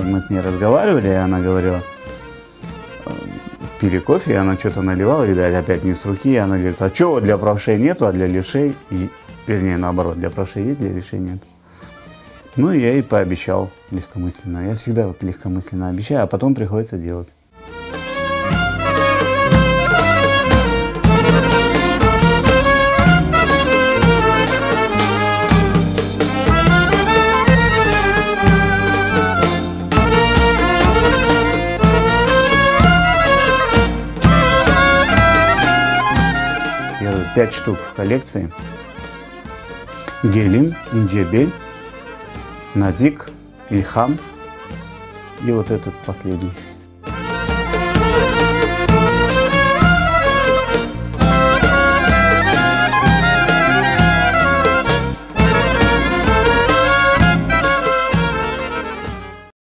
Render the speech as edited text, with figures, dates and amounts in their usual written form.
Мы с ней разговаривали, и она говорила, пили кофе, и она что-то наливала, видать, опять не с руки, и она говорит, а что, для правшей нету, а для левшей, вернее, наоборот, для правшей есть, для левшей нет. Ну, и я ей пообещал легкомысленно. Я всегда вот легкомысленно обещаю, а потом приходится делать. Я 5 штук в коллекции. Гелим, Инджебель, Назик, Ильхам и вот этот последний.